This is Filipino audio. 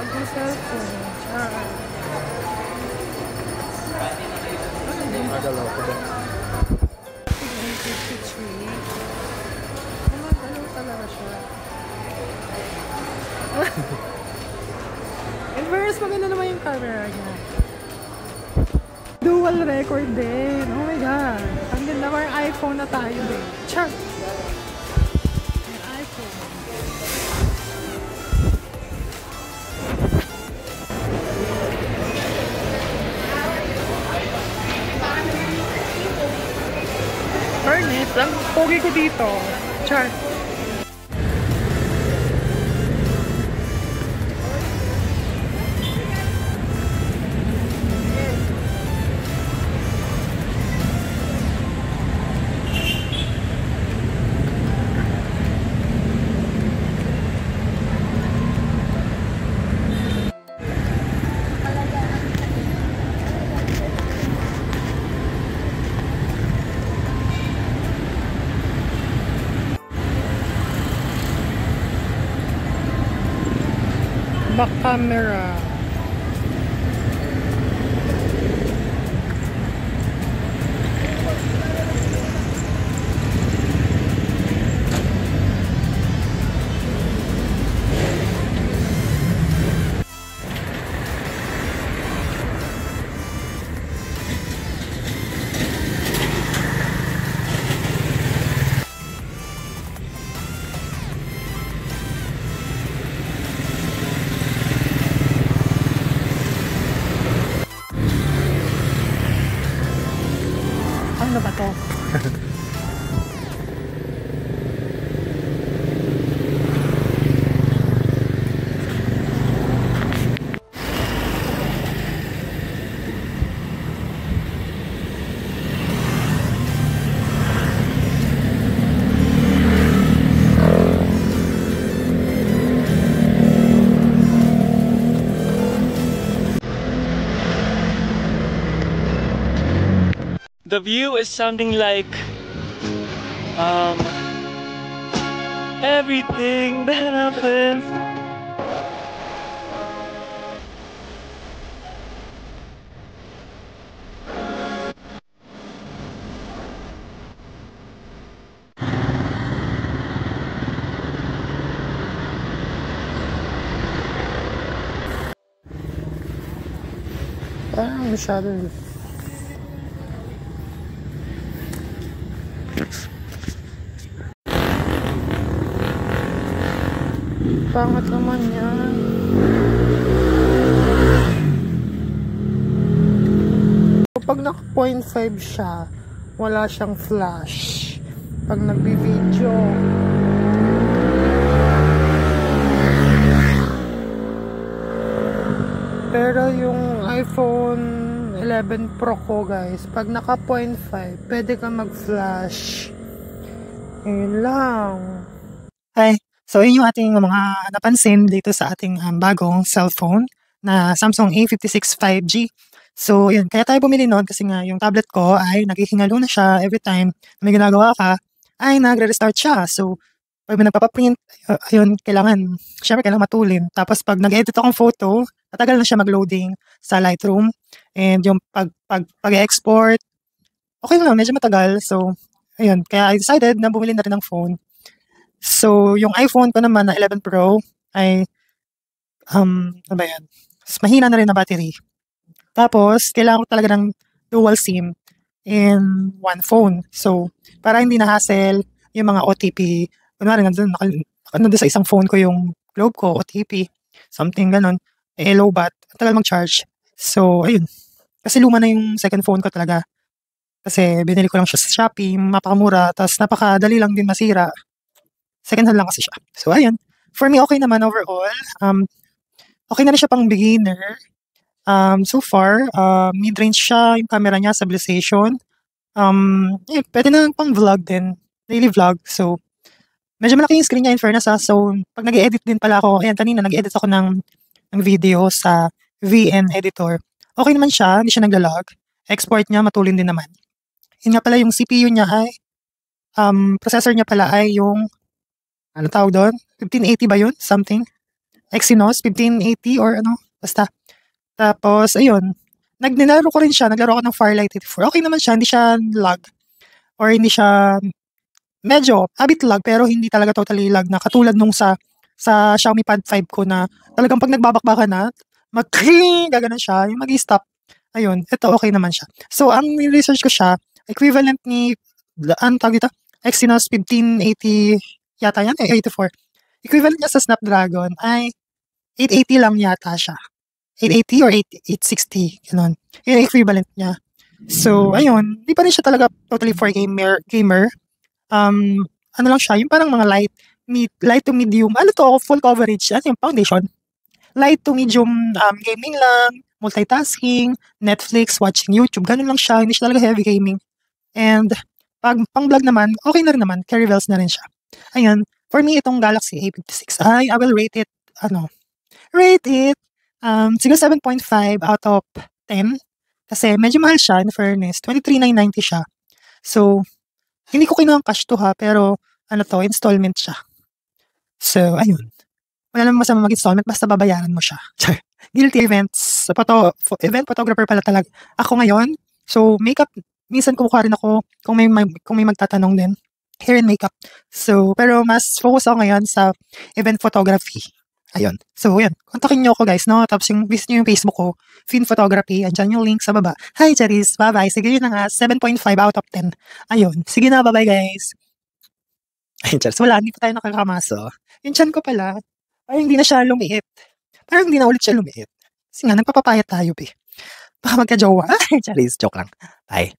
bagong cellphone. Magalaw ko ba? 53. Gumagalaw talaga siya. In fairness, maganda naman yung camera niya. Dual record din. Oh my God. Ang ganda mo yung iPhone na tayo din. Char! Yung iPhone. Fairness, ang pogi ko dito. Char! Back camera. Ano ba to? The view is something like everything that happens. Parang masyado. Pangat naman yan. Pag naka 0.5 siya, wala siyang flash. Pag nagbi-video, pero yung iPhone 11 Pro ko guys, pag naka 0.5, pwede ka mag-flash. Yun lang. Hi. So, yun yung ating mga napansin dito sa ating bagong cellphone na Samsung A56 5G. So, yun. Kaya tayo bumili nun kasi nga yung tablet ko ay naghihingalo na siya every time na may ginagawa ka ay nagre-restart siya. So, pag may nagpapaprint, ayun, syempre kailangan matulin. Tapos pag nag-edit akong photo, matagal na siya mag-loading sa Lightroom. And yung pag-export, okay lang, medyo matagal. So, ayun. Kaya I decided na bumili na rin ng phone. So, yung iPhone ko naman na 11 Pro ay, ano ba yan? Mahina na rin na battery. Tapos, kailangan ko talaga ng dual SIM in one phone. So, para hindi na hassle yung mga OTP. Kunwari, nandun sa isang phone ko yung Globe ko, OTP, something ganon. Low-bat, tagal mag-charge. So, ayun. Kasi luma na yung second phone ko talaga. Kasi binili ko lang siya sa Shopee, mapakamura, tapos napakadali lang din masira. Second hand lang kasi siya. So, ayun. For me, okay naman overall. Okay na rin siya pang beginner. So far, mid-range siya yung camera niya, stabilization. Pwede na pang vlog din. Daily vlog. So, medyo malaki yung screen niya in fairness ha. So, pag nag-edit din pala ako, ayan, kanina nag-edit ako ng video sa VN editor. Okay naman siya, hindi siya naglalag. Export niya, matulin din naman. Yun nga pala, yung CPU niya ay, processor niya pala ay yung ano tawag doon? 1580 ba yun? Something. Exynos 1580 or ano, basta. Tapos, ayun, naglaro ko rin siya, naglaro ako ng Firelight 84. Okay naman siya, hindi siya lag or hindi siya medyo a bit lag pero hindi talaga totally lag na katulad nung sa Xiaomi Pad 5 ko na talagang pag nagbabakbakan na, gaganon siya, yung mag-i-stop. Ayun, ito okay naman siya. So, ang research ko siya, equivalent ni, ang tawag dito, Exynos 1580 yata yan, 84. Equivalent niya sa Snapdragon ay 880 lang yata siya. 880 or 860, ganun. Yung equivalent niya. So, ayun, di pa rin siya talaga totally for gamer. Ano lang siya, yung parang mga light to medium, full coverage, yung foundation. Light to medium gaming lang, multitasking, Netflix, watching YouTube, ganun lang siya, hindi siya talaga heavy gaming. And, pag pang-vlog naman, okay na rin naman, carry bells na rin siya. Ayun, for me, itong Galaxy A56, I will rate it, siguro 7.5 out of 10. Kasi medyo mahal siya, in fairness, 23,990 siya. So, hindi ko kinuha cash to ha, pero installment siya. So, ayun. Wala naman masama mag-installment, basta babayaran mo siya. Guilty events. Event photographer pala talaga. Ako ngayon, so makeup, minsan kumukuha rin ako kung may magtatanong din. Hair and makeup. So, pero mas focus ako ngayon sa event photography. Ayun. So, yun. Kontakin nyo ako guys, no? Tapos visit nyo yung Facebook ko, Fin Photography. Andyan yung link sa baba. Hi, Charis. Bye-bye. Sige, yun na nga. 7.5 out of 10. Ayun. Sige na, bye-bye guys. Ayun, Charis. Wala, hindi pa tayo nakakamaso. Yung chan ko pala, parang hindi na siya lumiit. Parang hindi na ulit siya lumiit. Kasi nga, nagpapapayat tayo, be. Baka magka-jowa. Charis, joke lang. Bye.